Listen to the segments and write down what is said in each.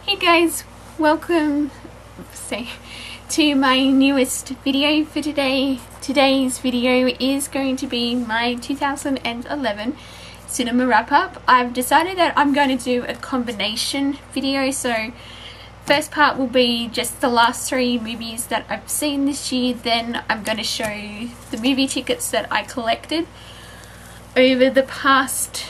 Hey guys, welcome to my newest video for today. Today's video is going to be my 2011 cinema wrap-up. I've decided that I'm going to do a combination video, so first part will be just the last 3 movies that I've seen this year, then I'm going to show you the movie tickets that I collected over the past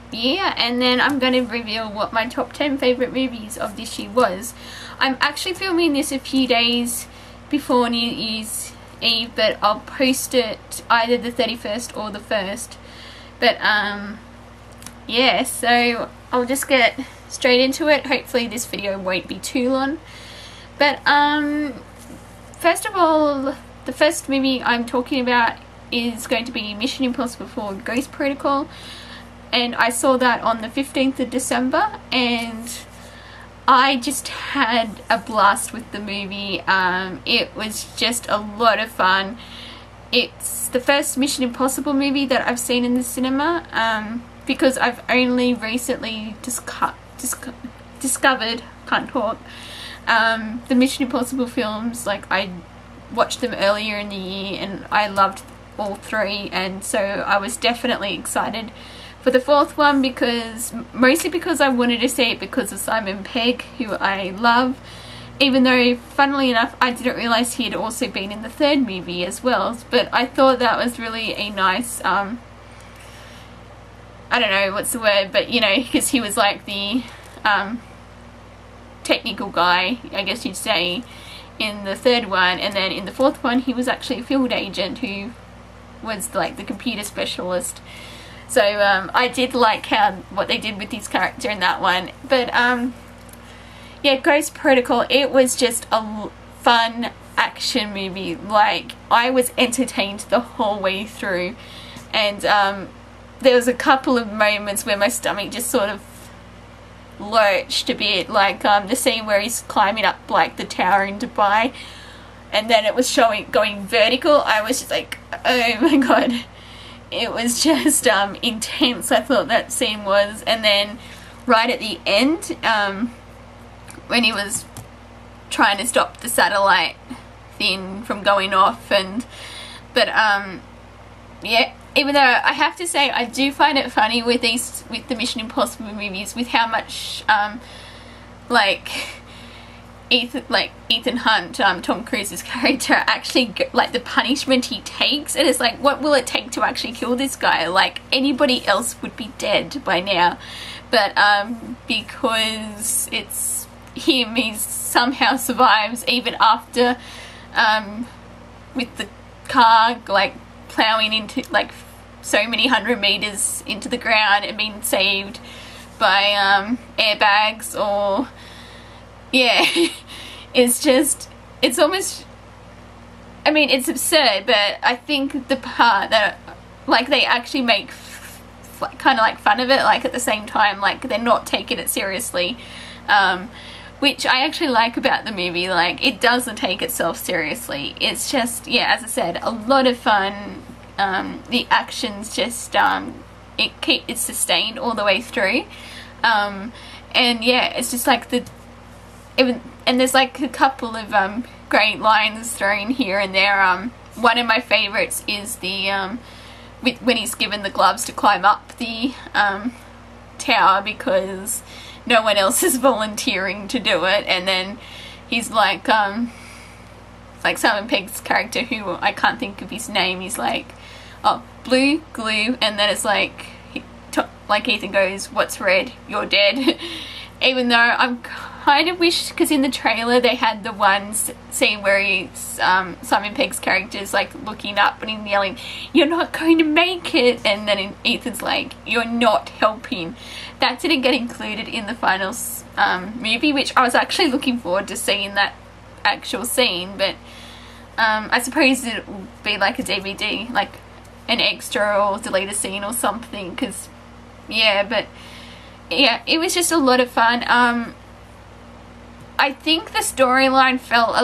year, and then I'm going to reveal what my top 10 favourite movies of this year was. I'm actually filming this a few days before New Year's Eve, but I'll post it either the 31st or the 1st. But yeah, so I'll just get straight into it. Hopefully this video won't be too long. But first of all, the first movie I'm talking about is going to be Mission Impossible 4 Ghost Protocol. And I saw that on the 15th of December, and I just had a blast with the movie. It was just a lot of fun. It's the first Mission Impossible movie that I've seen in the cinema, because I've only recently discovered, can't talk, the Mission Impossible films. Like, I watched them earlier in the year and I loved all 3, and so I was definitely excited for the 4th one, mostly because I wanted to see it because of Simon Pegg, who I love, even though funnily enough I didn't realise he had also been in the 3rd movie as well. But I thought that was really a nice, I don't know what's the word, but you know, because he was like the technical guy, I guess you'd say, in the 3rd one, and then in the 4th one he was actually a field agent who was like the computer specialist. So I did like what they did with his character in that one. But yeah, Ghost Protocol, it was just a fun action movie. Like, I was entertained the whole way through, and there was a couple of moments where my stomach just sort of lurched a bit, like the scene where he's climbing up like the tower in Dubai, and then it was going vertical. I was just like, oh my god. It was just intense, I thought that scene was. And then right at the end, when he was trying to stop the satellite thing from going off, but yeah, even though I have to say I do find it funny with the Mission Impossible movies, with how much like Ethan Hunt, Tom Cruise's character, actually, like, the punishment he takes, and it's like, what will it take to actually kill this guy? Like, anybody else would be dead by now, but because it's him, he somehow survives even after with the car like plowing into like so many 100 meters into the ground and being saved by airbags, or yeah. It's almost, I mean, it's absurd, but I think the part that, like, they actually make kind of like fun of it, like, at the same time, like, they're not taking it seriously, which I actually like about the movie. Like, it doesn't take itself seriously. It's just, yeah, as I said, a lot of fun. The action's just, it's sustained all the way through, and yeah, it's just like and there's like a couple of great lines thrown here and there. One of my favourites is the when he's given the gloves to climb up the tower because no one else is volunteering to do it, and then he's like Simon Pegg's character, who I can't think of his name, he's like, oh, blue, glue, and then it's like Ethan goes, what's red? You're dead. Even though I'm kind of wish, because in the trailer they had the one scene where he's, Simon Pegg's character is like looking up and he's yelling, you're not going to make it, and then Ethan's like, you're not helping. That didn't get included in the final movie, which I was actually looking forward to seeing that actual scene, but I suppose it will be like a DVD, like an extra or delete a scene or something, because yeah, but yeah, it was just a lot of fun. I think the storyline felt a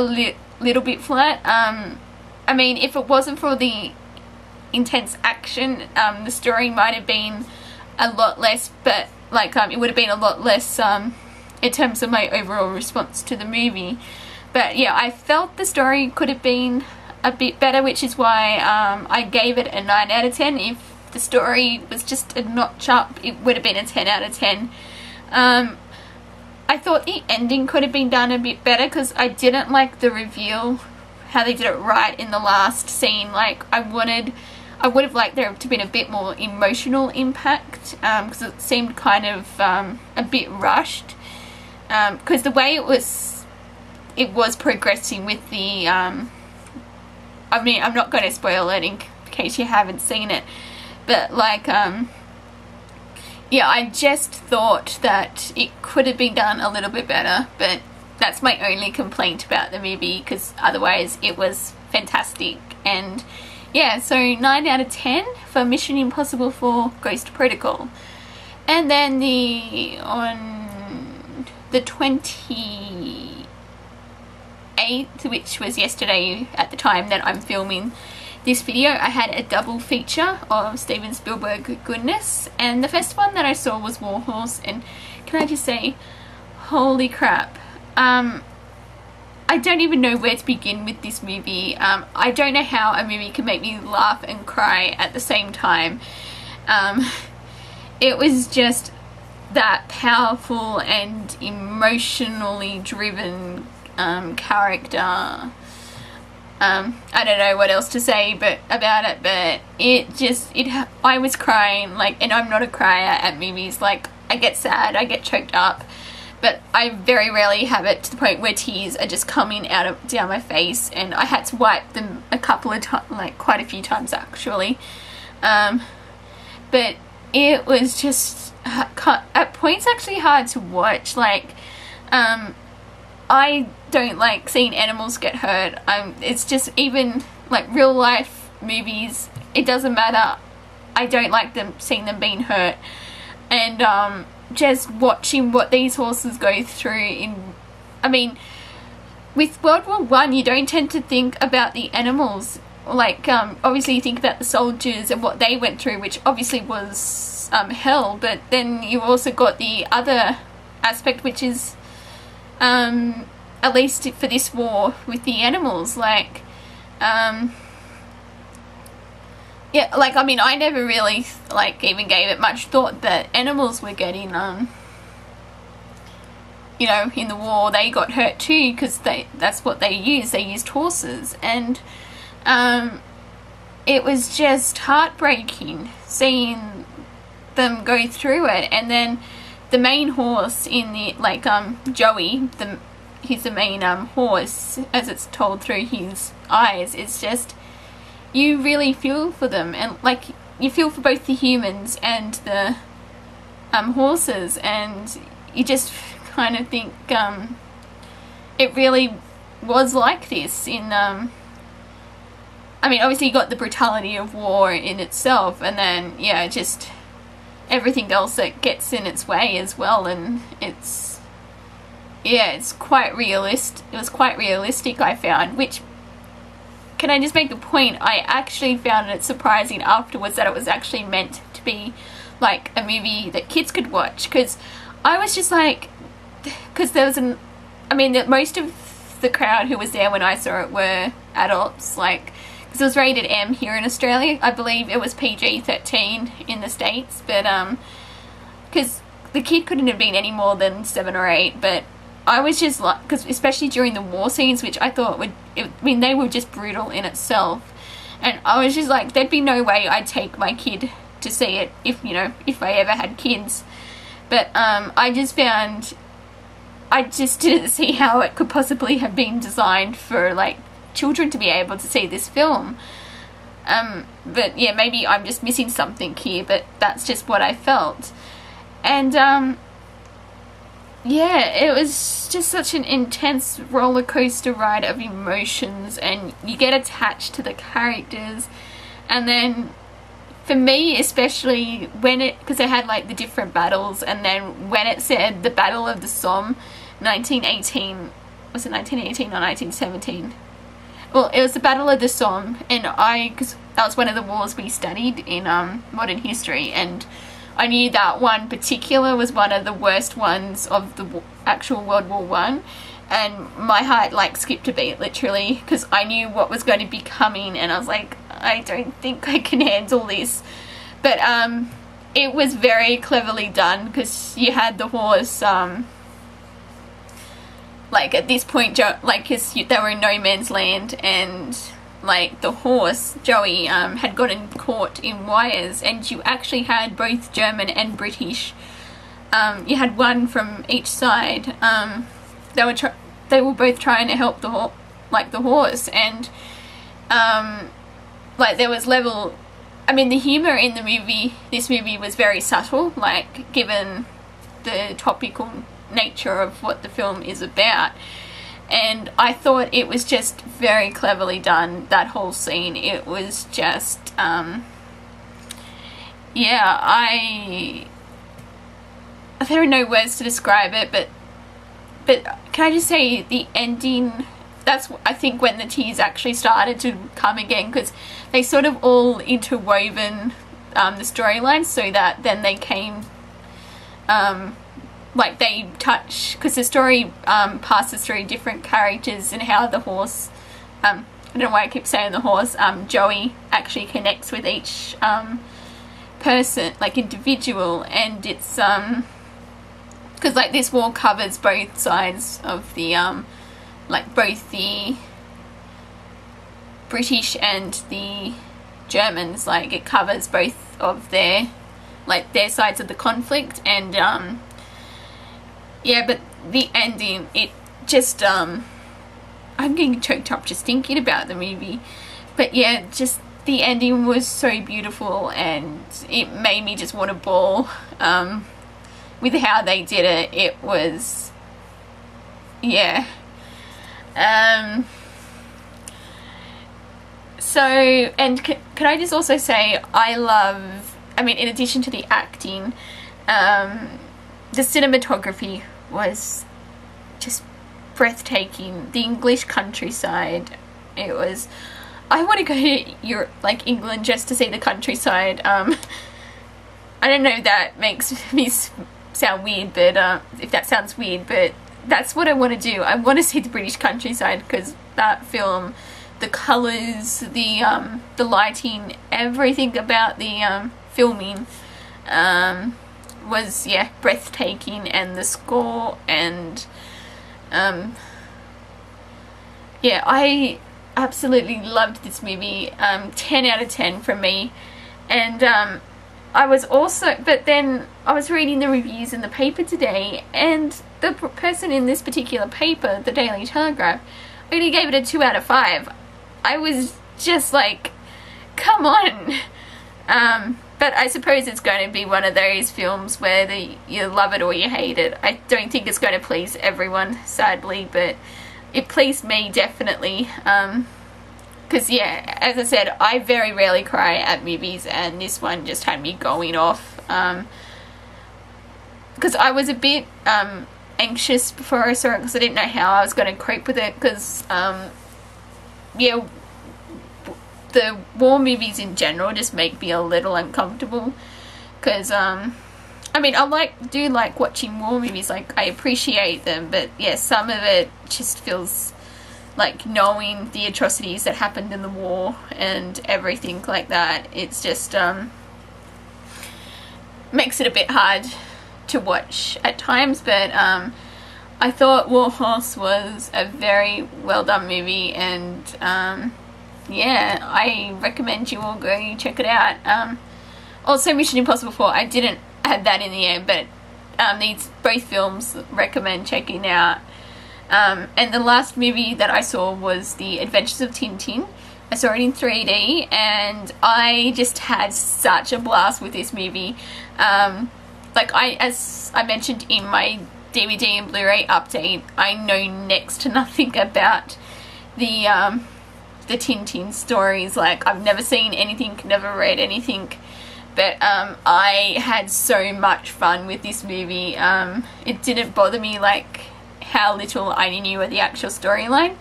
little bit flat. I mean, if it wasn't for the intense action, the story might have been a lot less, but like it would have been a lot less in terms of my overall response to the movie. But yeah, I felt the story could have been a bit better, which is why I gave it a 9 out of 10. If the story was just a notch up, it would have been a 10 out of 10. I thought the ending could have been done a bit better, because I didn't like the reveal, how they did it right in the last scene. Like, I would have liked there to have been a bit more emotional impact, because it seemed kind of a bit rushed, because the way it was progressing with the I mean, I'm not going to spoil it in case you haven't seen it, but like yeah, I just thought that it could have been done a little bit better, but that's my only complaint about the movie, because otherwise it was fantastic. And yeah, so 9 out of 10 for Mission Impossible 4 Ghost Protocol. And then on the 28th, which was yesterday at the time that I'm filming this video, I had a double feature of Steven Spielberg goodness, and the first one that I saw was Warhorse, and can I just say, holy crap, I don't even know where to begin with this movie. I don't know how a movie can make me laugh and cry at the same time. It was just that powerful and emotionally driven character. I don't know what else to say about it, but I was crying, like, and I'm not a crier at movies. Like, I get sad, I get choked up, but I very rarely have it to the point where tears are just coming down my face, and I had to wipe them a couple of times, like quite a few times actually. But it was just at points actually hard to watch. Like, I don't like seeing animals get hurt. It's just, even like real life movies, it doesn't matter. I don't like seeing them being hurt. And just watching what these horses go through I mean, with World War I, you don't tend to think about the animals. Like, obviously you think about the soldiers and what they went through, which obviously was hell, but then you also got the other aspect, which is at least for this war, with the animals. Like, yeah, like, I mean, I never really, like, even gave it much thought that animals were getting, you know, in the war, they got hurt too, because that's what they used horses. And it was just heartbreaking seeing them go through it. And then the main horse in the, like, Joey, he's the main horse, as it's told through his eyes. It's just, you really feel for them, and like, you feel for both the humans and the horses, and you just kind of think it really was like this in I mean, obviously you got the brutality of war in itself, and then yeah, just everything else that gets in its way as well. And it's quite realistic. It was quite realistic, I found, which, can I just make the point, I actually found it surprising afterwards that it was actually meant to be like a movie that kids could watch, because I was just like, because there was I mean, most of the crowd who was there when I saw it were adults, like, because it was rated M here in Australia. I believe it was PG-13 in the States, but because the kid couldn't have been any more than 7 or 8, but I was just like, because especially during the war scenes, which I thought I mean, they were just brutal in itself, and I was just like, there'd be no way I'd take my kid to see it if, you know, if I ever had kids. But I just didn't see how it could possibly have been designed for, like, children to be able to see this film. But yeah, maybe I'm just missing something here, but that's just what I felt. And yeah, it was just such an intense roller coaster ride of emotions, and you get attached to the characters. And then for me especially, when because they had like the different battles, and then when it said the Battle of the Somme 1918, was it 1918 or 1917? Well, it was the Battle of the Somme, and because that was one of the wars we studied in modern history, and I knew that one particular was one of the worst ones of the actual World War One, and my heart like skipped a beat literally, because I knew what was going to be coming, and I was like, I don't think I can handle this. But it was very cleverly done, because you had the horse like at this point, like they were in no man's land, and like the horse Joey had gotten caught in wires, and you actually had both German and British. You had one from each side. They were both trying to help the horse, and like there was level. I mean, the humor in this movie was very subtle, like given the topical nature of what the film is about. And I thought it was just very cleverly done, that whole scene. It was just, yeah, there are no words to describe it, but can I just say the ending, that's, I think, when the tears actually started to come again, because they sort of all interwoven the storylines, so that then they came, like they touch, because the story passes through different characters, and how the horse, I don't know why I keep saying the horse, Joey actually connects with each person, like individual, and it's because like this war covers both sides of the like both the British and the Germans, like it covers both of their sides of the conflict. And yeah, but the ending, it just I'm getting choked up just thinking about the movie. But yeah, just the ending was so beautiful, and it made me just want to bawl with how they did it. It was, yeah. So, and can I just also say, I love, I mean, in addition to the acting, the cinematography was just breathtaking. The English countryside, it was, I want to go to Europe, like England, just to see the countryside. I don't know if that makes me sound weird, but if that sounds weird, but that's what I want to do. I want to see the British countryside, because that film, the colours, the lighting, everything about the filming was, yeah, breathtaking, and the score, and yeah, I absolutely loved this movie. 10 out of 10 from me. And I was also, but then I was reading the reviews in the paper today, and the person in this particular paper, the Daily Telegraph, only gave it a 2 out of 5. I was just like, come on. But I suppose it's going to be one of those films where you love it or you hate it. I don't think it's going to please everyone, sadly, but it pleased me, definitely. Because, yeah, as I said, I very rarely cry at movies, and this one just had me going off. Because I was a bit anxious before I saw it, because I didn't know how I was going to cope with it, because, yeah, the war movies in general just make me a little uncomfortable, because, I mean, I do like watching war movies, like, I appreciate them, but, yeah, some of it just feels like, knowing the atrocities that happened in the war and everything like that, it's just, makes it a bit hard to watch at times. But, I thought War Horse was a very well done movie, and, yeah, I recommend you all go check it out. Also, Mission Impossible 4, I didn't add that in the end, but these both films recommend checking out. And the last movie that I saw was The Adventures of Tintin. I saw it in 3D, and I just had such a blast with this movie. Like, as I mentioned in my DVD and Blu-ray update, I know next to nothing about the Tintin stories. Like, I've never seen anything, never read anything, but I had so much fun with this movie. It didn't bother me, like, how little I knew of the actual storyline.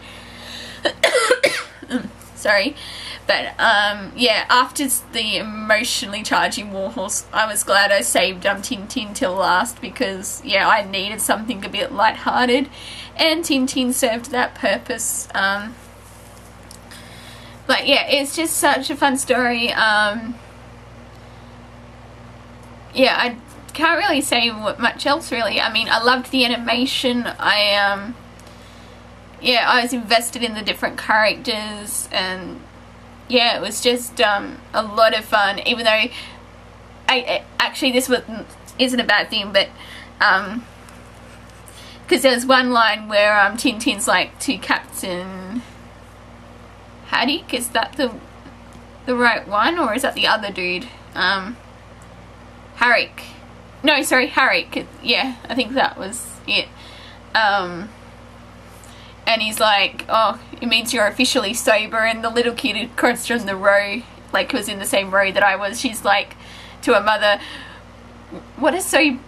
Sorry. But yeah, after the emotionally charging Warhorse, I was glad I saved TinTin till last, because yeah, I needed something a bit lighthearted, and TinTin served that purpose. But yeah, it's just such a fun story. Yeah, I can't really say much else really. I mean, I loved the animation. Yeah, I was invested in the different characters, and yeah, it was just a lot of fun. Even though actually this isn't a bad thing, but because there's one line where TinTin's like to Captain Haddock. Is that the right one, or is that the other dude? Harrick. No, sorry, Harrick. Yeah, I think that was it. And he's like, oh, it means you're officially sober. And the little kid across from the row, like, was in the same row that I was, she's like to her mother, what does sober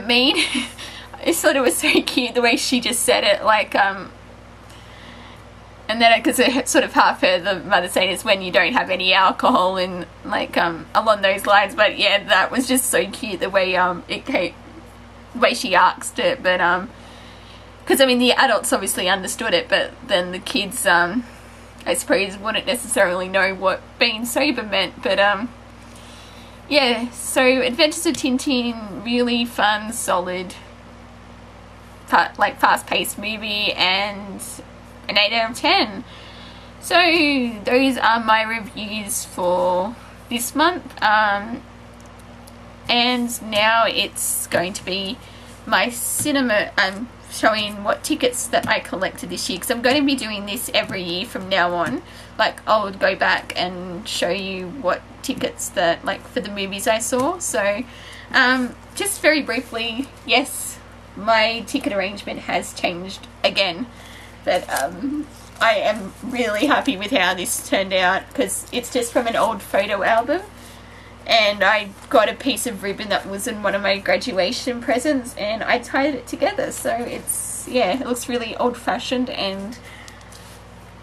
mean? I thought it was so cute the way she just said it, like, and then because I sort of half heard the mother saying it's when you don't have any alcohol, and like along those lines. But yeah, that was just so cute the way it came, the way she asked it. But because I mean the adults obviously understood it, but then the kids I suppose wouldn't necessarily know what being sober meant. But yeah, so Adventures of Tintin, really fun, solid, like fast-paced movie, and an 8 out of 10. So those are my reviews for this month, and now it's going to be my cinema. I'm showing what tickets that I collected this year, because I'm going to be doing this every year from now on. Like, I'll go back and show you what tickets that, like, for the movies I saw. So just very briefly, yes, my ticket arrangement has changed again. But I am really happy with how this turned out, because it's just from an old photo album, and I got a piece of ribbon that was in one of my graduation presents, and I tied it together. So it's, yeah, it looks really old-fashioned, and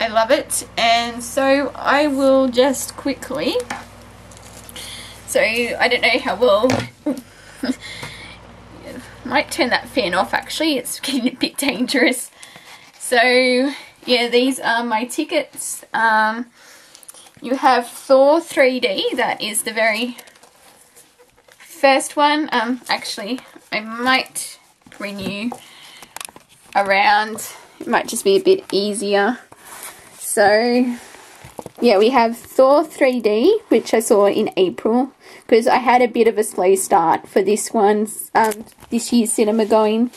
I love it. And so I will just quickly, so I don't know how well might turn that fan off actually, it's getting a bit dangerous. So yeah, these are my tickets. You have Thor 3D, that is the very first one. Actually, I might bring you around, it might just be a bit easier. So yeah, we have Thor 3D, which I saw in April, because I had a bit of a slow start for this one's this year's cinema going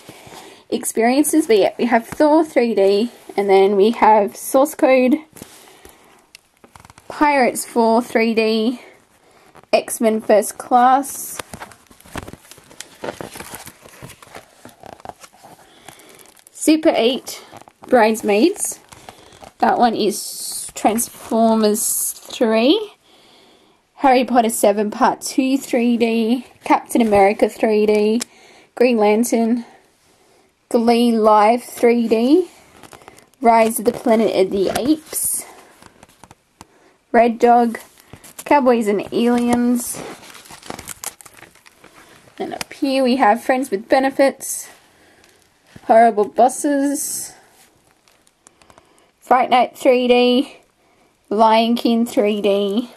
experiences. But yeah, we have Thor 3D, and then we have Source Code, Pirates 4 3D, X-Men First Class, Super 8 Bridesmaids, that one is Transformers 3, Harry Potter 7 Part 2 3D, Captain America 3D, Green Lantern, Glee Live 3D, Rise of the Planet of the Apes, Red Dog, Cowboys and Aliens, and up here we have Friends with Benefits, Horrible Bosses, Fright Night 3D, Lion King 3D,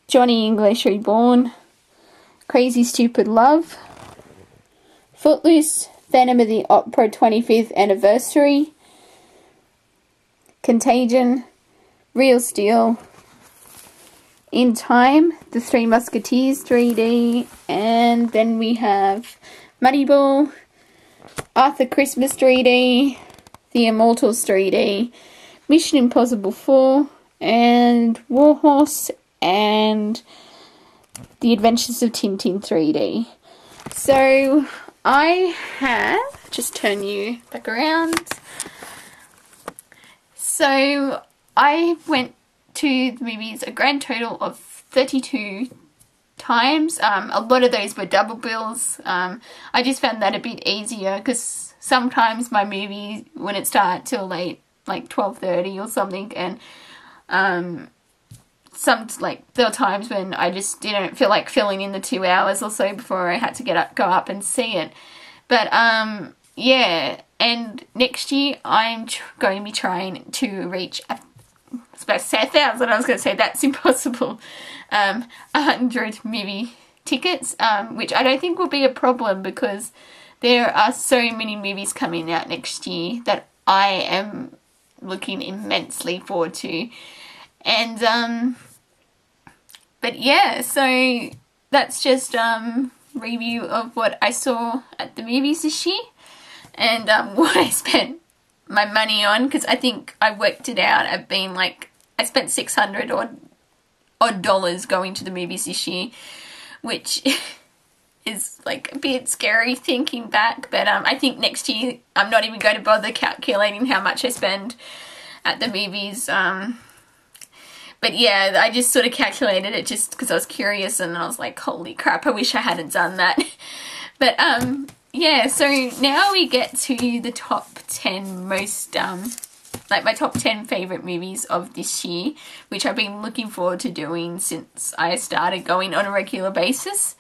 Johnny English Reborn, Crazy Stupid Love, Footloose, Phantom of the Opera 25th Anniversary, Contagion, Real Steel, In Time, The Three Musketeers 3D, and then we have Moneyball, Arthur Christmas 3D, The Immortals 3D, Mission Impossible 4, and Warhorse, and The Adventures of Tintin 3D. So I have, just turn you back around. So I went to the movies a grand total of 32 times. A lot of those were double bills. I just found that a bit easier, because sometimes my movie wouldn't start till late, like 12:30 or something, and There were times when I just didn't feel like filling in the 2 hours or so before I had to go up and see it. But yeah, and next year I'm going to be trying to reach, I was about to say 1,000, I was going to say that's impossible, 100 movie tickets, which I don't think will be a problem because there are so many movies coming out next year that I am looking immensely forward to. And but yeah, so that's just review of what I saw at the movies this year, and what I spent my money on, because I think I worked it out at being like, I spent $600 odd dollars going to the movies this year, which is like a bit scary thinking back, but I think next year I'm not even going to bother calculating how much I spend at the movies. But yeah, I just sort of calculated it just because I was curious, and I was like, holy crap, I wish I hadn't done that. But yeah, so now we get to the top 10 most, like my top 10 favourite movies of this year, which I've been looking forward to doing since I started going on a regular basis.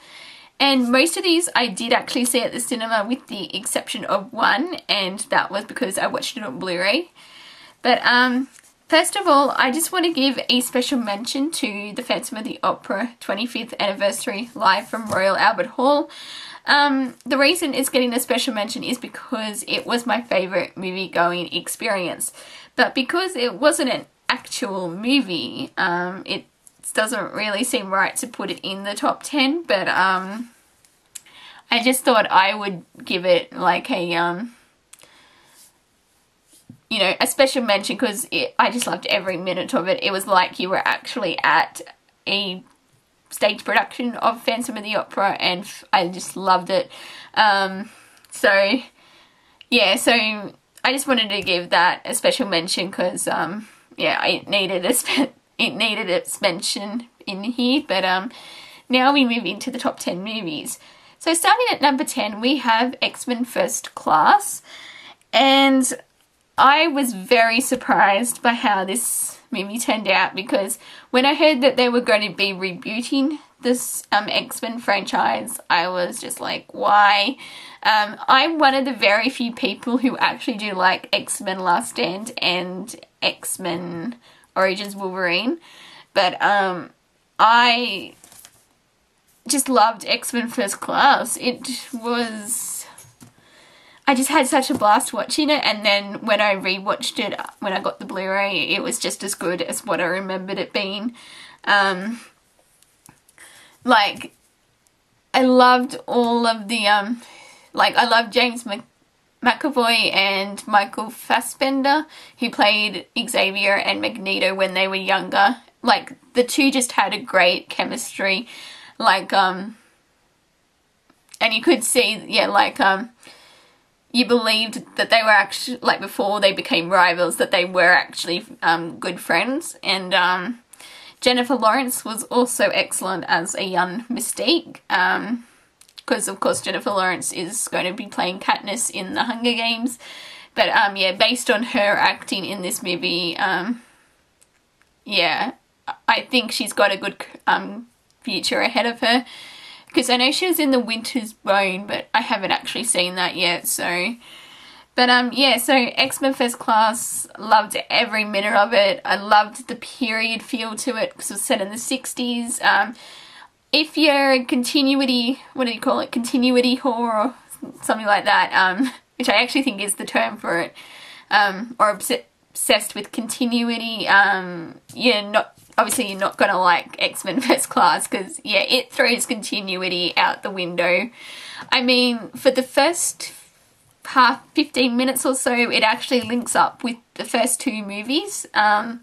And most of these I did actually see at the cinema, with the exception of one, and that was because I watched it on Blu-ray. But first of all, I just want to give a special mention to the Phantom of the Opera 25th anniversary live from Royal Albert Hall. The reason it's getting a special mention is because it was my favourite movie-going experience. But because it wasn't an actual movie, it doesn't really seem right to put it in the top 10, but I just thought I would give it like a, you know, a special mention, because I just loved every minute of it. It was like you were actually at a stage production of Phantom of the Opera, and I just loved it. So yeah, so I just wanted to give that a special mention because yeah, it needed its mention in here. But now we move into the top 10 movies. So starting at number 10, we have X-Men First Class, and I was very surprised by how this movie turned out, because when I heard that they were going to be rebooting this X-Men franchise, I was just like, why? I'm one of the very few people who actually do like X-Men Last Stand and X-Men Origins Wolverine, but I just loved X-Men First Class. I just had such a blast watching it, and then when I rewatched it, when I got the Blu-ray, it was just as good as what I remembered it being. Like, I loved all of the, like, I loved James McAvoy and Michael Fassbender, who played Xavier and Magneto when they were younger. Like, the two just had a great chemistry. Like, and you could see, yeah, like, you believed that they were actually, like, before they became rivals, that they were actually good friends. And Jennifer Lawrence was also excellent as a young Mystique, because of course Jennifer Lawrence is going to be playing Katniss in the Hunger Games. But yeah, based on her acting in this movie, yeah, I think she's got a good future ahead of her. Because I know she was in The Winter's Bone, but I haven't actually seen that yet, so... But, yeah, so X-Men First Class, loved every minute of it. I loved the period feel to it, because it was set in the 60s. If you're a continuity, what do you call it, continuity horror, or something like that, which I actually think is the term for it, or obsessed with continuity, obviously you're not going to like X-Men First Class, because, yeah, it throws continuity out the window. I mean, for the first 15 minutes or so, it actually links up with the first two movies, and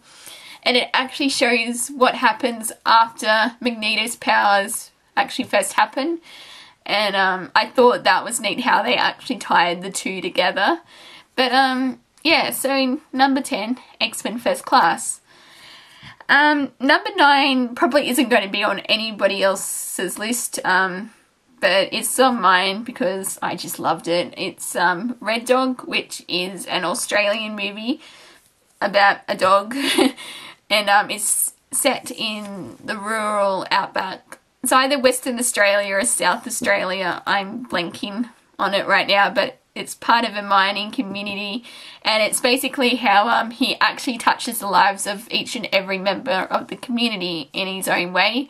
it actually shows what happens after Magneto's powers actually first happen. And I thought that was neat how they actually tied the two together. But yeah, so number 10, X-Men First Class. Number 9 probably isn't going to be on anybody else's list, but it's on mine because I just loved it. It's Red Dog, which is an Australian movie about a dog. and it's set in the rural outback. It's either Western Australia or South Australia. I'm blanking on it right now, but it's part of a mining community, and it's basically how he actually touches the lives of each and every member of the community in his own way.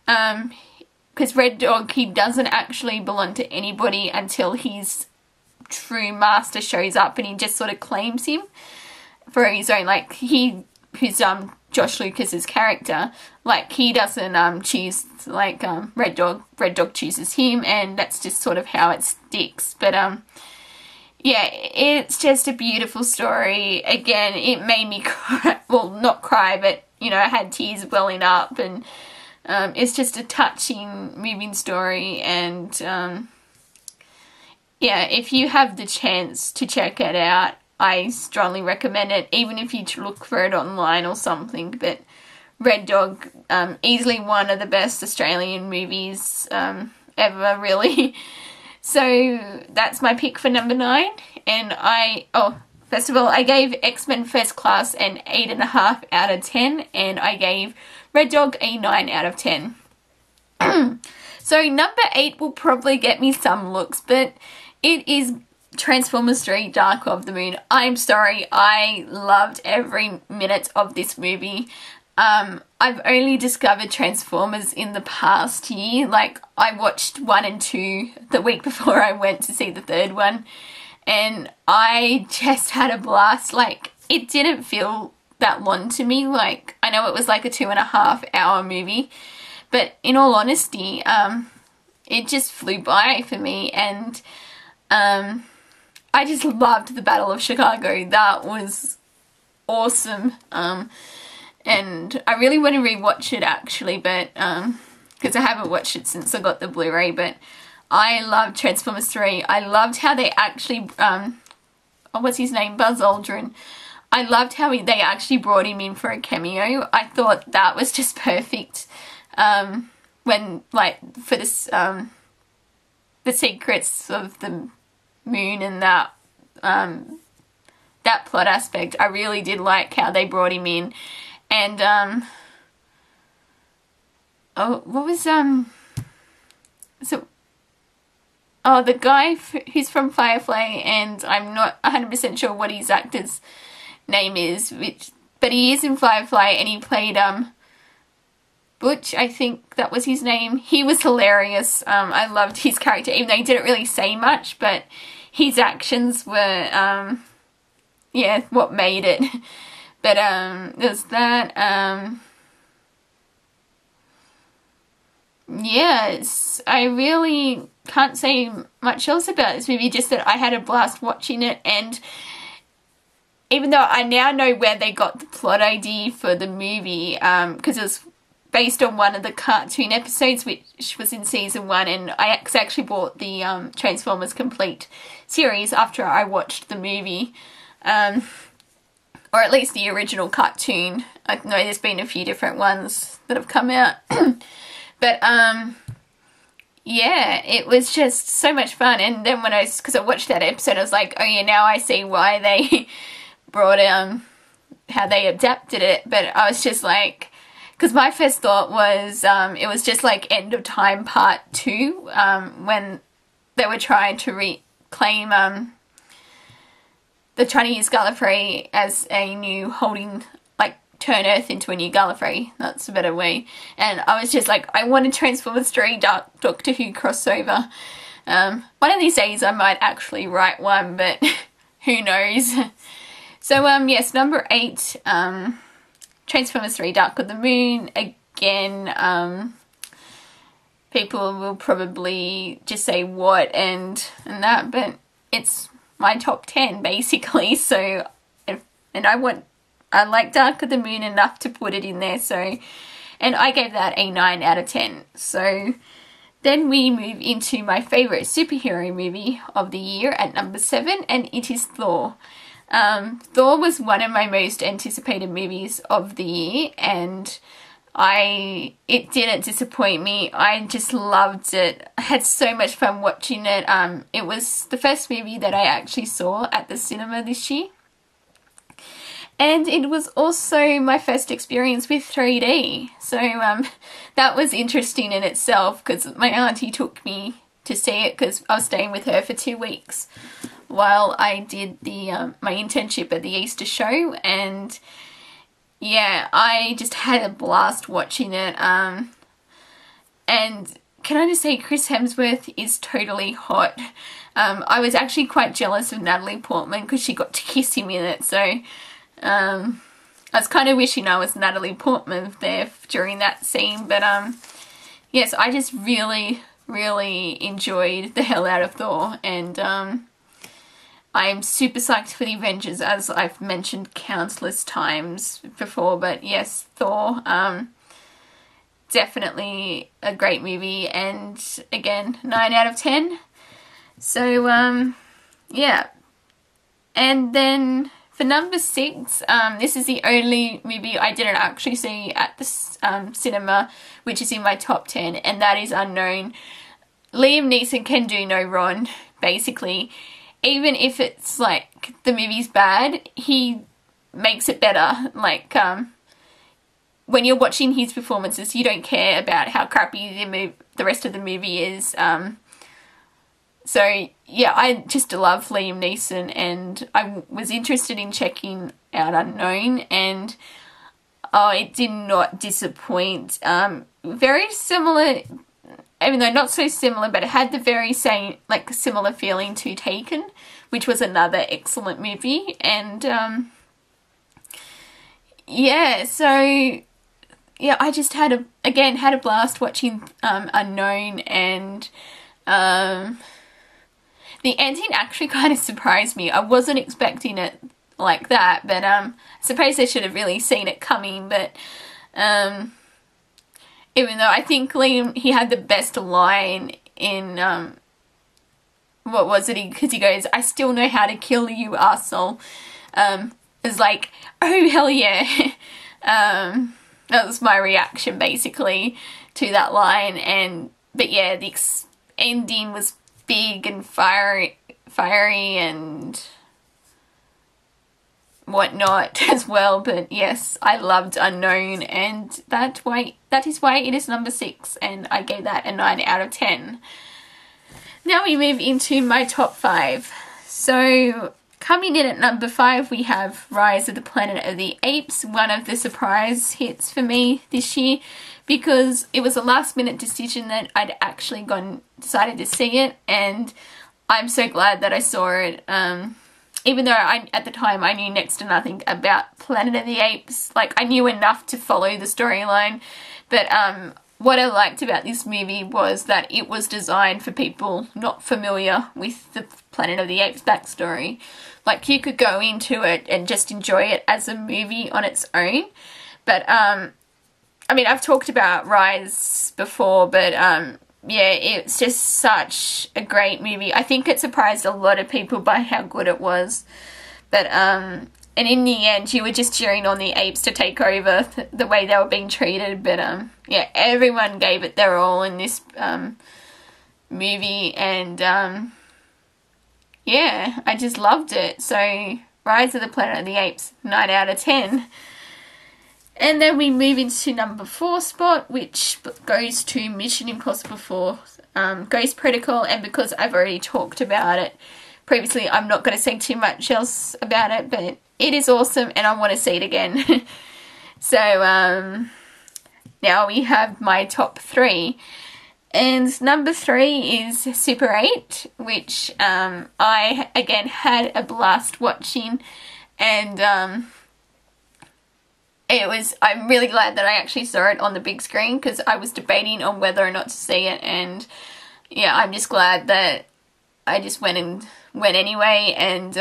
Because Red Dog, he doesn't actually belong to anybody until his true master shows up, and he just sort of claims him for his own, like, who's Josh Lucas's character, like, he doesn't choose, like, Red Dog chooses him, and that's just sort of how it sticks. But yeah, it's just a beautiful story. Again, it made me cry, well, not cry, but, you know, I had tears welling up, and it's just a touching, moving story. And yeah, if you have the chance to check it out, I strongly recommend it, even if you look for it online or something. But Red Dog, easily one of the best Australian movies ever, really. So that's my pick for number 9. And first of all, I gave X-Men First Class an 8.5 out of 10, and I gave Red Dog a 9 out of 10. So number 8 will probably get me some looks, but it is Transformers 3 Dark of the Moon. I'm sorry, I loved every minute of this movie. I've only discovered Transformers in the past year. Like, I watched 1 and 2 the week before I went to see the third one, and I just had a blast. Like, it didn't feel that long to me. Like, I know it was like a 2.5-hour movie, but in all honesty, it just flew by for me, and I just loved the Battle of Chicago. That was awesome. And I really want to rewatch it, actually, but because I haven't watched it since I got the Blu-ray. But I loved Transformers 3. I loved how they actually what's his name, Buzz Aldrin. I loved how they actually brought him in for a cameo. I thought that was just perfect. When, like, for this the secrets of the moon and that that plot aspect, I really did like how they brought him in. And what was the guy who's from Firefly, and I'm not 100% sure what his actor's name is, but he is in Firefly, and he played Butch, I think that was his name. He was hilarious. I loved his character, even though he didn't really say much, but his actions were yeah, what made it. But there's that. Yes, I really can't say much else about this movie, just that I had a blast watching it. And even though I now know where they got the plot idea for the movie, because it was based on one of the cartoon episodes, which was in season 1, and I actually bought the Transformers Complete series after I watched the movie. Or at least the original cartoon. I know there's been a few different ones that have come out. But, yeah, it was just so much fun. And then because I watched that episode, I was like, oh yeah, now I see why they brought, how they adapted it. But I was just like, because my first thought was, it was just like End of Time Part 2, when they were trying to reclaim, they're trying to use Gallifrey as a new holding, like, turn Earth into a new Gallifrey. That's a better way. And I was just like, I want to Transformers 3 Doctor Who crossover. One of these days I might actually write one, but who knows. So, yes, number 8, Transformers 3 Dark of the Moon. Again, people will probably just say what and that, but it's my top 10 basically. So, and I like Dark of the Moon enough to put it in there, so, and I gave that a 9 out of 10. So then we move into my favourite superhero movie of the year at number 7, and it is Thor. Thor was one of my most anticipated movies of the year, and it didn't disappoint me. I just loved it. I had so much fun watching it. It was the first movie that I actually saw at the cinema this year. And it was also my first experience with 3D, so that was interesting in itself, because my auntie took me to see it because I was staying with her for 2 weeks while I did the my internship at the Easter show, and yeah, I just had a blast watching it. And can I just say, Chris Hemsworth is totally hot. I was actually quite jealous of Natalie Portman because she got to kiss him in it, so I was kind of wishing I was Natalie Portman there during that scene. But yes, I just really enjoyed the hell out of Thor, and I'm super psyched for the Avengers, as I've mentioned countless times before. But yes, Thor, definitely a great movie, and again, 9 out of 10. So yeah, and then for number 6, this is the only movie I didn't actually see at the cinema, which is in my top 10, and that is Unknown. Liam Neeson can do no wrong, basically. Even if it's like the movie's bad, he makes it better. Like when you're watching his performances, you don't care about how crappy the rest of the movie is. So yeah, I just love Liam Neeson, and I was interested in checking out Unknown, and oh, it did not disappoint. Very similar, even though not so similar, but it had the very same, like, similar feeling to Taken, which was another excellent movie. And yeah, so yeah, I just had a blast watching Unknown, and the ending actually kind of surprised me. I wasn't expecting it like that, but I suppose I should have really seen it coming. But even though I think Liam, he had the best line in what was it? Because he goes, "I still know how to kill you, arsehole." It's like, oh hell yeah. That was my reaction basically to that line. But yeah, the ending was big and fiery and whatnot as well. But yes, I loved Unknown, and that is why it is number 6, and I gave that a 9 out of 10. Now we move into my top 5. So coming in at number 5, we have Rise of the Planet of the Apes, one of the surprise hits for me this year, because it was a last minute decision that I'd actually decided to see it, and I'm so glad that I saw it. Even though at the time I knew next to nothing about Planet of the Apes, like I knew enough to follow the storyline, but what I liked about this movie was that it was designed for people not familiar with the Planet of the Apes backstory. Like, you could go into it and just enjoy it as a movie on its own. But I mean, I've talked about Rise before, but yeah, it's just such a great movie. I think it surprised a lot of people by how good it was. But and in the end, you were just cheering on the apes to take over the way they were being treated. But yeah, everyone gave it their all in this movie, and yeah, I just loved it. So Rise of the Planet of the Apes, 9 out of 10. And then we move into number 4 spot, which goes to Mission Impossible 4, Ghost Protocol. And because I've already talked about it previously, I'm not going to say too much else about it, but it is awesome and I want to see it again. So now we have my top 3. And number 3 is Super 8, which I, again, had a blast watching. And I'm really glad that I actually saw it on the big screen, because I was debating on whether or not to see it, and yeah, I'm just glad that I just went anyway. And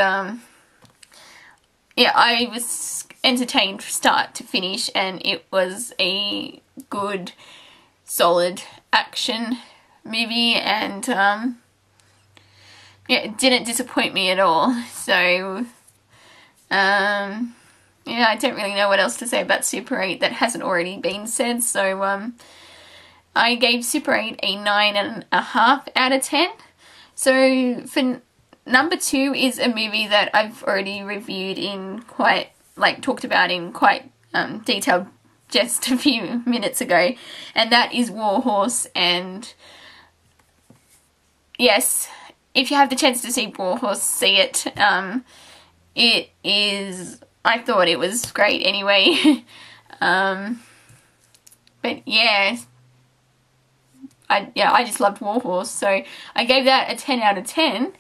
yeah, I was entertained from start to finish, and it was a good, solid action movie, and yeah, it didn't disappoint me at all. So yeah, I don't really know what else to say about Super 8 that hasn't already been said. So I gave Super 8 a 9.5 out of 10. So for number 2 is a movie that I've already reviewed in quite like talked about in quite detail just a few minutes ago, and that is Warhorse. And yes, if you have the chance to see Warhorse, see it. It is, I thought it was great anyway. But yeah, I just loved Warhorse, so I gave that a 10 out of 10.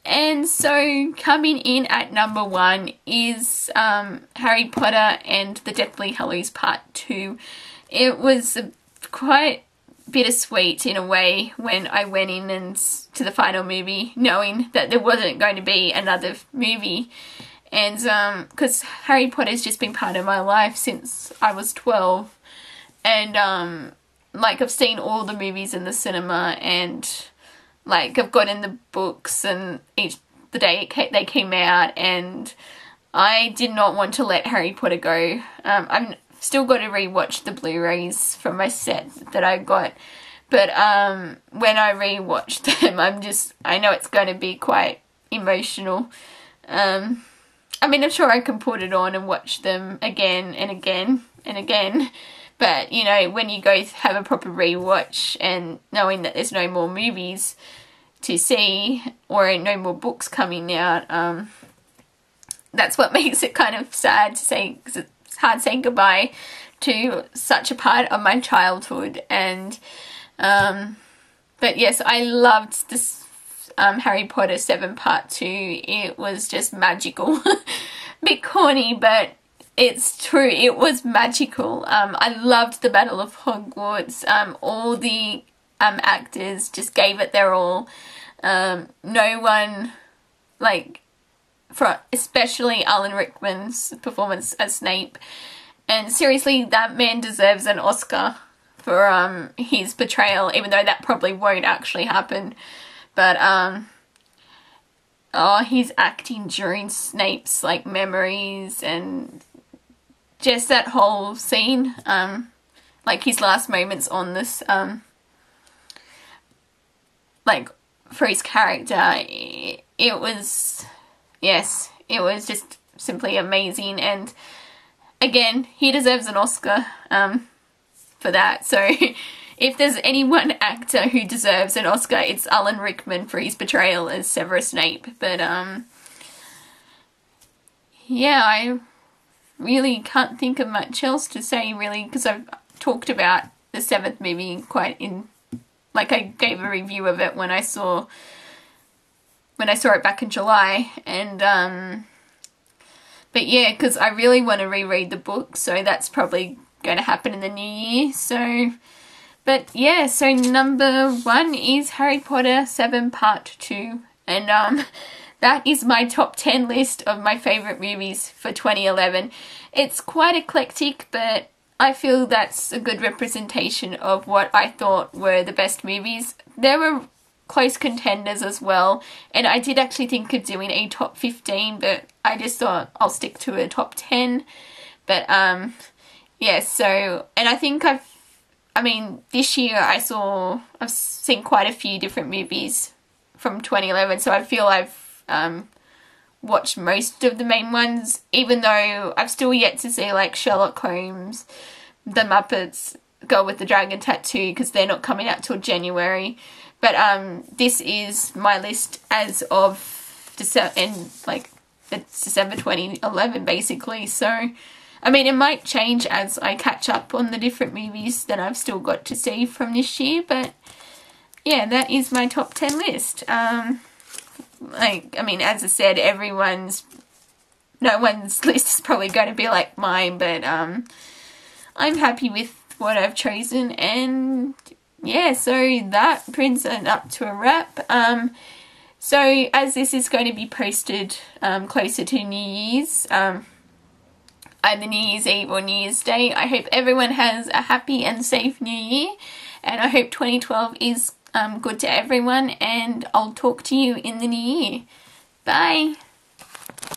And so coming in at number 1 is Harry Potter and the Deathly Hallows Part 2. It was quite bittersweet in a way when I went in and to the final movie knowing that there wasn't going to be another movie. And because Harry Potter's just been part of my life since I was 12. And like I've seen all the movies in the cinema, and like I've gotten the books and the day they came out, and I did not want to let Harry Potter go. I've still got to rewatch the Blu-rays from my set that I got, but when I rewatch them, I know it's going to be quite emotional. I mean, I'm sure I can put it on and watch them again and again and again. But, you know, when you go have a proper rewatch and knowing that there's no more movies to see or no more books coming out, that's what makes it kind of sad to say, because it's hard saying goodbye to such a part of my childhood. And, but yes, I loved this Harry Potter 7 Part 2. It was just magical. A bit corny, but it's true, it was magical. I loved the Battle of Hogwarts. All the actors just gave it their all. No one, like, especially Alan Rickman's performance as Snape. And seriously, that man deserves an Oscar for his portrayal, even though that probably won't actually happen. But his acting during Snape's like memories and just that whole scene, like his last moments on this, like for his character, it was, yes, it was just simply amazing. And again, he deserves an Oscar for that. So if there's any one actor who deserves an Oscar, it's Alan Rickman for his portrayal as Severus Snape. But yeah, I really can't think of much else to say, really, because I've talked about the 7th movie quite in, like I gave a review of it when I saw it back in July. And but yeah, because I really want to reread the book, so that's probably going to happen in the new year. So, but yeah, so number 1 is Harry Potter 7 Part 2, and that is my top 10 list of my favourite movies for 2011. It's quite eclectic, but I feel that's a good representation of what I thought were the best movies. There were close contenders as well, and I did actually think of doing a top 15, but I just thought I'll stick to a top 10. But yeah, so, and I think this year I've seen quite a few different movies from 2011, so I feel I've watched most of the main ones, even though I've still yet to see like Sherlock Holmes, The Muppets, Girl with the Dragon Tattoo, because they're not coming out till January. But this is my list as of December, and like it's December 2011 basically. So I mean, it might change as I catch up on the different movies that I've still got to see from this year, but yeah, that is my top 10 list. Like, I mean, as I said, no one's list is probably going to be like mine, but I'm happy with what I've chosen. And yeah, so that brings it up to a wrap. So as this is going to be posted closer to New Year's, either New Year's Eve or New Year's Day, I hope everyone has a happy and safe New Year, and I hope 2012 is good to everyone, and I'll talk to you in the new year. Bye!